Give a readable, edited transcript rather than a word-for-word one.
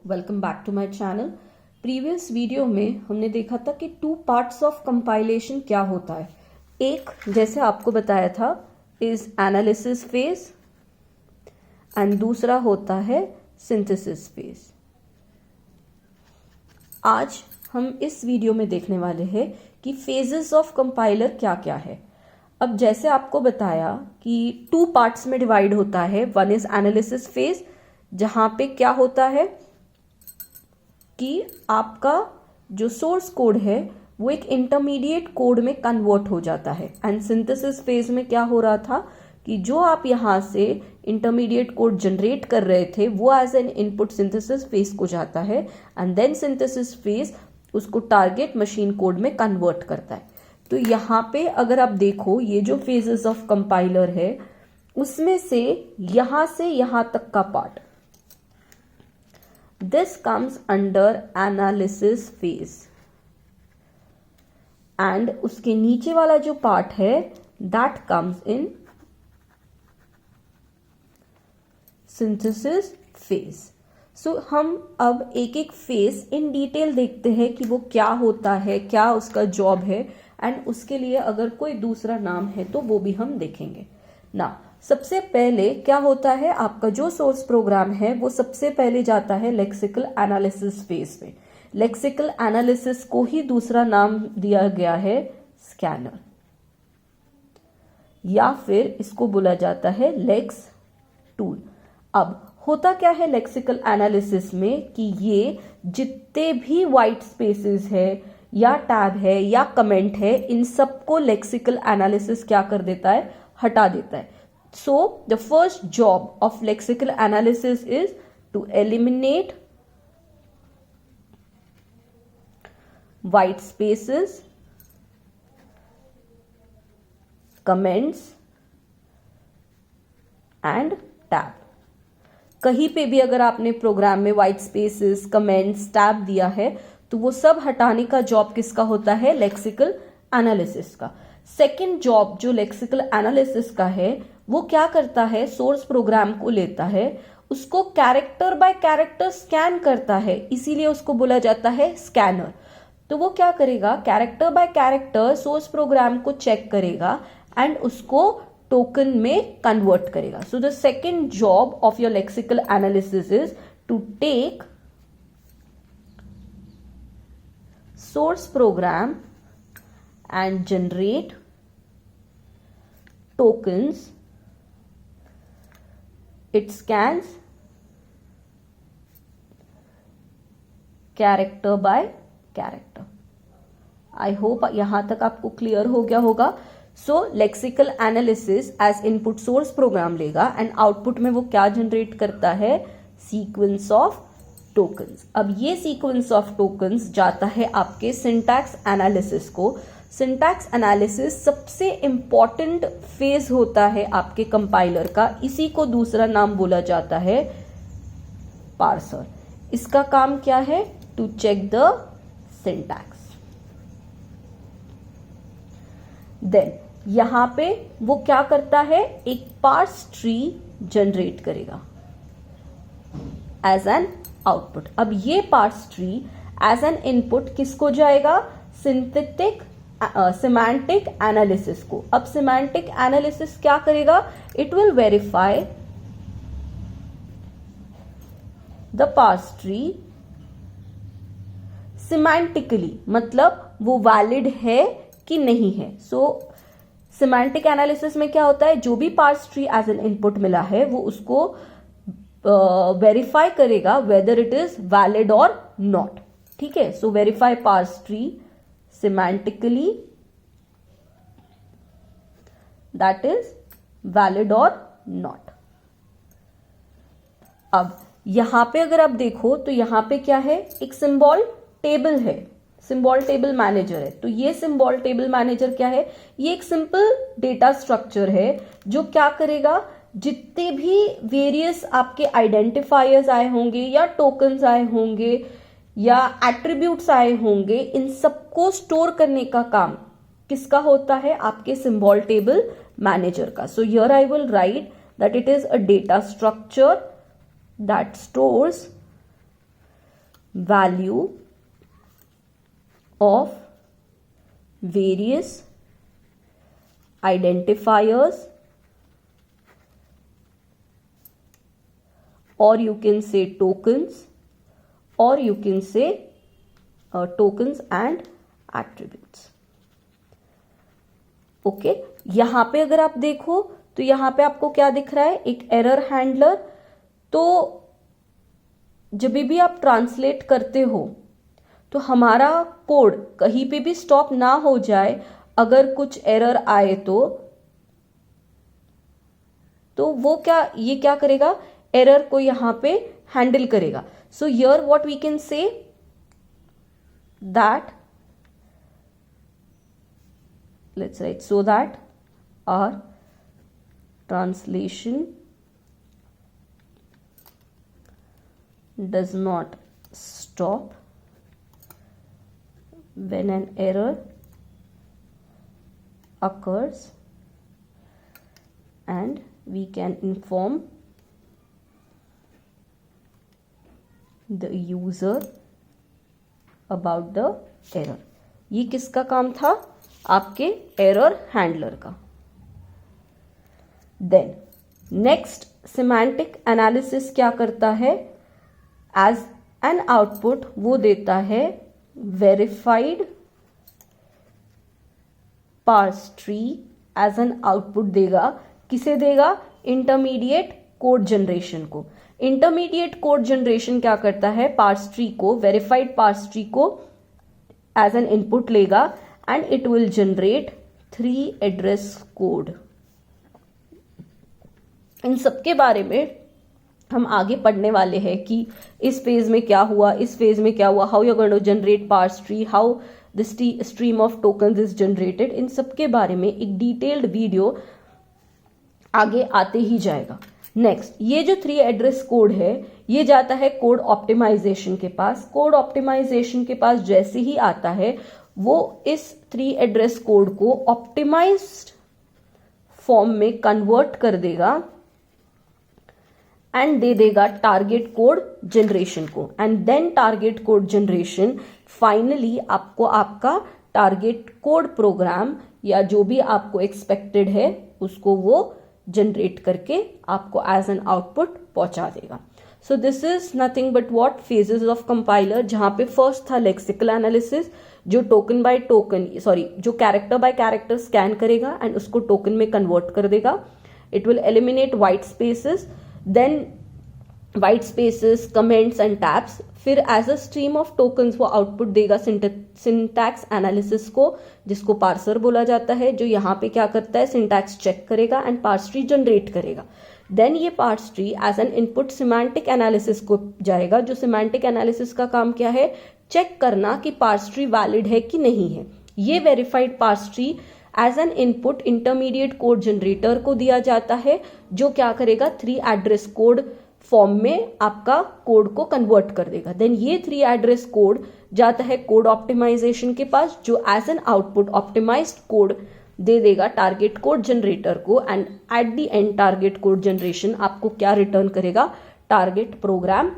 Welcome back to my channel. Previous video में हमने देखा था कि टू पार्ट्स ऑफ कंपाइलेशन क्या होता है। एक जैसे आपको बताया था इज एनालिसिस फेज एंड दूसरा होता है सिंथेसिस फेज। आज हम इस वीडियो में देखने वाले हैं कि फेजेस ऑफ कंपाइलर क्या क्या है। अब जैसे आपको बताया कि टू पार्ट्स में डिवाइड होता है। वन इज एनालिसिस फेज, जहां पे क्या होता है कि आपका जो सोर्स कोड है वो एक इंटरमीडिएट कोड में कन्वर्ट हो जाता है। एंड सिंथेसिस फेज में क्या हो रहा था कि जो आप यहां से इंटरमीडिएट कोड जनरेट कर रहे थे वो as an input synthesis phase को जाता है एंड देन सिंथेसिस फेज उसको टारगेट मशीन कोड में कन्वर्ट करता है। तो यहाँ पे अगर आप देखो ये जो फेजेस ऑफ कंपाइलर है उसमें से यहां तक का part, this comes under analysis phase and उसके नीचे वाला जो पार्ट है that comes in synthesis phase। So हम अब एक एक फेज इन डिटेल देखते हैं कि वो क्या होता है, क्या उसका जॉब है एंड उसके लिए अगर कोई दूसरा नाम है तो वो भी हम देखेंगे ना। सबसे पहले क्या होता है, आपका जो सोर्स प्रोग्राम है वो सबसे पहले जाता है लेक्सिकल एनालिसिस फेज में। लेक्सिकल एनालिसिस को ही दूसरा नाम दिया गया है स्कैनर, या फिर इसको बोला जाता है लेक्स टूल। अब होता क्या है लेक्सिकल एनालिसिस में कि ये जितने भी वाइट स्पेसेस है या टैब है या कमेंट है इन सबको लेक्सिकल एनालिसिस क्या कर देता है, हटा देता है। So the first job of lexical analysis is to eliminate white spaces, comments and tab। कहीं पे भी अगर आपने प्रोग्राम में white spaces, comments, tab दिया है तो वो सब हटाने का जॉब किसका होता है, लेक्सिकल एनालिसिस का। सेकेंड जॉब जो लेक्सिकल एनालिसिस का है वो क्या करता है, सोर्स प्रोग्राम को लेता है, उसको कैरेक्टर बाय कैरेक्टर स्कैन करता है, इसीलिए उसको बोला जाता है स्कैनर। तो वो क्या करेगा, character by character source program को चेक करेगा एंड उसको टोकन में कन्वर्ट करेगा। So the second job of your lexical analysis is to take source program and generate tokens. It scans character by character. I hope यहां तक आपको clear हो गया होगा। So lexical analysis as input source program लेगा and output में वो क्या जनरेट करता है, सीक्वेंस ऑफ टोकन्स। अब ये सीक्वेंस ऑफ टोकन्स जाता है आपके सिंटैक्स एनालिसिस को। सिंटैक्स एनालिसिस सबसे इंपॉर्टेंट फेज होता है आपके कंपाइलर का, इसी को दूसरा नाम बोला जाता है पार्सर। इसका काम क्या है, to check the syntax. Then यहां पे वो क्या करता है, एक पार्स ट्री जनरेट करेगा एज एन आउटपुट। अब ये parse tree as an input किसको जाएगा, सिमेंटिक एनालिसिस को। अब सिमेंटिक एनालिसिस क्या करेगा, it will verify the parse tree semantically, मतलब वो वैलिड है कि नहीं है। सो सिमेंटिक एनालिसिस में क्या होता है, जो भी parse tree as an input मिला है वो उसको वेरीफाई करेगा वेदर इट इज वैलिड और नॉट। ठीक है, so verify parse tree semantically that is valid or not। अब यहां पे अगर आप देखो तो यहां पे क्या है, एक सिंबल टेबल है, सिंबल टेबल मैनेजर है। तो ये सिंबल टेबल मैनेजर क्या है, ये एक सिंपल डेटा स्ट्रक्चर है जो क्या करेगा, जितने भी वेरियस आपके आइडेंटिफायर्स आए होंगे या टोकन्स आए होंगे या एट्रीब्यूट्स आए होंगे, इन सबको स्टोर करने का काम किसका होता है, आपके सिंबल टेबल मैनेजर का। So here I will write that it is a data structure that stores value of various identifiers, or you can say tokens, or you can say tokens and attributes. Okay, यहां पे अगर आप देखो तो यहां पे आपको क्या दिख रहा है, एक एरर हैंडलर। तो जब भी आप ट्रांसलेट करते हो तो हमारा कोड कहीं पे भी स्टॉप ना हो जाए, अगर कुछ एरर आए तो वो ये क्या करेगा, एरर को यहां पे हैंडल करेगा। So here what we can say that, let's write, so that our translation does not stop when an error occurs, and we can inform the user about the error. ये किसका काम था, आपके error handler का। Then next, semantic analysis क्या करता है, as an output वो देता है verified parse tree. As an output देगा, किसे देगा, इंटरमीडिएट कोड जनरेशन को। इंटरमीडिएट कोड जनरेशन क्या करता है, पार्स ट्री को, वेरीफाइड पार्स ट्री को एज एन इनपुट लेगा, and it will generate 3 address code. इन सबके बारे में हम आगे पढ़ने वाले हैं कि इस फेज में क्या हुआ, इस फेज में क्या हुआ, how you going to generate parse tree, how the stream of tokens is generated. इन सबके बारे में एक डिटेल्ड वीडियो आगे आते ही जाएगा। नेक्स्ट, ये जो 3 एड्रेस कोड है ये जाता है कोड ऑप्टिमाइजेशन के पास। कोड ऑप्टिमाइजेशन के पास जैसे ही आता है वो इस 3 एड्रेस कोड को ऑप्टिमाइज्ड फॉर्म में कन्वर्ट कर देगा एंड दे देगा टारगेट कोड जनरेशन को। And then target code generation finally आपको आपका टारगेट कोड प्रोग्राम या जो भी आपको एक्सपेक्टेड है उसको वो जनरेट करके आपको एज एन आउटपुट पहुंचा देगा। So this is nothing but what, phases of compiler, जहां पे फर्स्ट था लेक्सिकल एनालिसिस, जो टोकन बाय टोकन, जो कैरेक्टर बाय कैरेक्टर स्कैन करेगा एंड उसको टोकन में कन्वर्ट कर देगा। It will eliminate white spaces, then white spaces, comments and tabs. फिर as a stream of tokens वो आउटपुट देगा सिंटैक्स एनालिसिस को, जिसको पार्सर बोला जाता है, जो यहाँ पे क्या करता है, सिंटैक्स चेक करेगा एंड पार्स ट्री जनरेट करेगा। देन ये parse tree as an input semantic analysis को जाएगा, जो सिमेंटिक एनालिसिस का काम क्या है, चेक करना कि पार्स ट्री वैलिड है कि नहीं है। ये verified parse tree as an input intermediate code generator को दिया जाता है, जो क्या करेगा, 3 एड्रेस कोड फॉर्म में आपका कोड को कन्वर्ट कर देगा। देन ये 3 एड्रेस कोड जाता है कोड ऑप्टिमाइजेशन के पास, जो as an output optimised code दे देगा टारगेट कोड जनरेटर को। And at the end target code generation आपको क्या रिटर्न करेगा, टारगेट प्रोग्राम